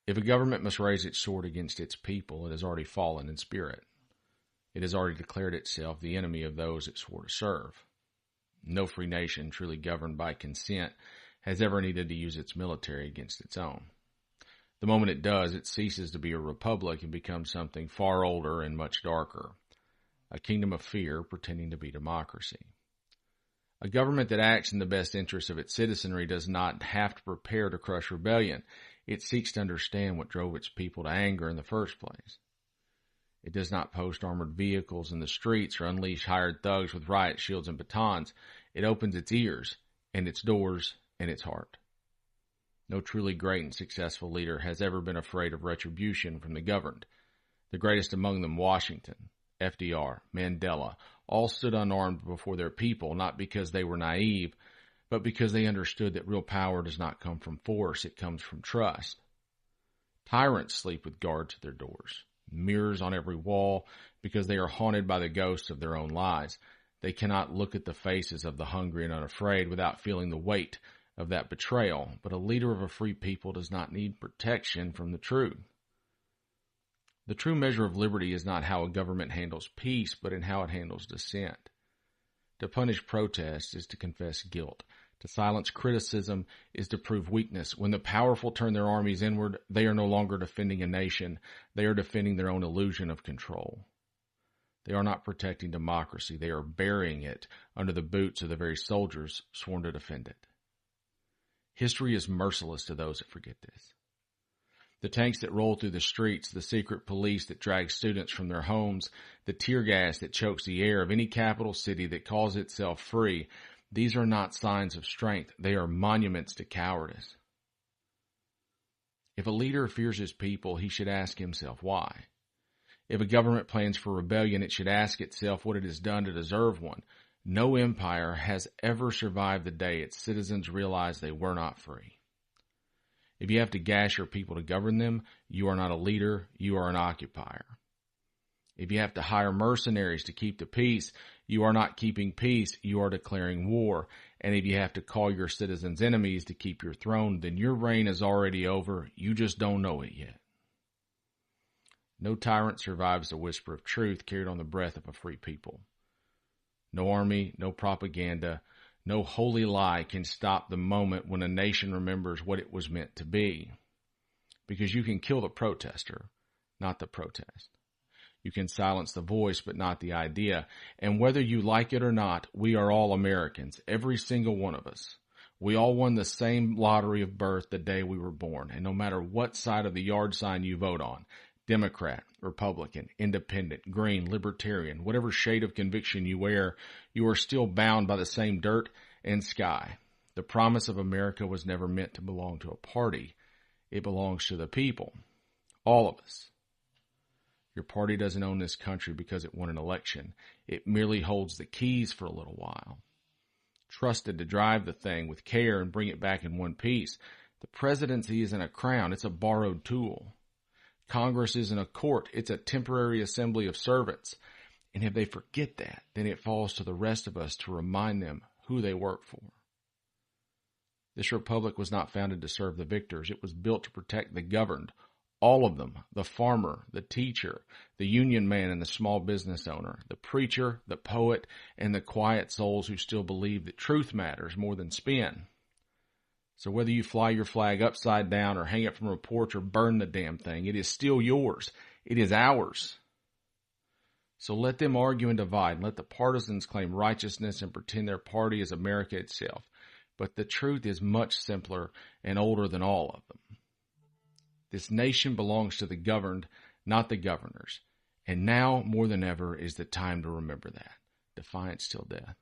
If a government must raise its sword against its people, it has already fallen in spirit. It has already declared itself the enemy of those it swore to serve. No free nation truly governed by consent has ever needed to use its military against its own. The moment it does, it ceases to be a republic and becomes something far older and much darker, a kingdom of fear pretending to be democracy. A government that acts in the best interest of its citizenry does not have to prepare to crush rebellion. It seeks to understand what drove its people to anger in the first place. It does not post armored vehicles in the streets or unleash hired thugs with riot shields and batons. It opens its ears and its doors and its heart. No truly great and successful leader has ever been afraid of retribution from the governed. The greatest among them, Washington, FDR, Mandela, all stood unarmed before their people, not because they were naive, but because they understood that real power does not come from force, it comes from trust. Tyrants sleep with guards at their doors, mirrors on every wall, because they are haunted by the ghosts of their own lies. They cannot look at the faces of the hungry and unafraid without feeling the weight of that betrayal, but a leader of a free people does not need protection from the truth. The true measure of liberty is not how a government handles peace, but in how it handles dissent. To punish protest is to confess guilt. To silence criticism is to prove weakness. When the powerful turn their armies inward, they are no longer defending a nation. They are defending their own illusion of control. They are not protecting democracy. They are burying it under the boots of the very soldiers sworn to defend it. History is merciless to those that forget this. The tanks that roll through the streets, the secret police that drag students from their homes, the tear gas that chokes the air of any capital city that calls itself free, these are not signs of strength. They are monuments to cowardice. If a leader fears his people, he should ask himself why. If a government plans for rebellion, it should ask itself what it has done to deserve one. No empire has ever survived the day its citizens realized they were not free. If you have to gash your people to govern them, you are not a leader, you are an occupier. If you have to hire mercenaries to keep the peace, you are not keeping peace, you are declaring war. And if you have to call your citizens enemies to keep your throne, then your reign is already over, you just don't know it yet. No tyrant survives the whisper of truth carried on the breath of a free people. No army, no propaganda, no holy lie can stop the moment when a nation remembers what it was meant to be. Because you can kill the protester, not the protest. You can silence the voice, but not the idea. And whether you like it or not, we are all Americans, every single one of us. We all won the same lottery of birth the day we were born. And no matter what side of the yard sign you vote on, Democrat, Republican, Independent, Green, Libertarian, whatever shade of conviction you wear, you are still bound by the same dirt and sky. The promise of America was never meant to belong to a party. It belongs to the people. All of us. Your party doesn't own this country because it won an election. It merely holds the keys for a little while. Trusted to drive the thing with care and bring it back in one piece. The presidency isn't a crown, it's a borrowed tool. Congress isn't a court, it's a temporary assembly of servants. And if they forget that, then it falls to the rest of us to remind them who they work for. This republic was not founded to serve the victors. It was built to protect the governed. All of them, the farmer, the teacher, the union man and the small business owner, the preacher, the poet, and the quiet souls who still believe that truth matters more than spin. So whether you fly your flag upside down or hang it from a porch or burn the damn thing, it is still yours. It is ours. So let them argue and divide, and let the partisans claim righteousness and pretend their party is America itself. But the truth is much simpler and older than all of them. This nation belongs to the governed, not the governors. And now, more than ever, is the time to remember that. Defiance till death.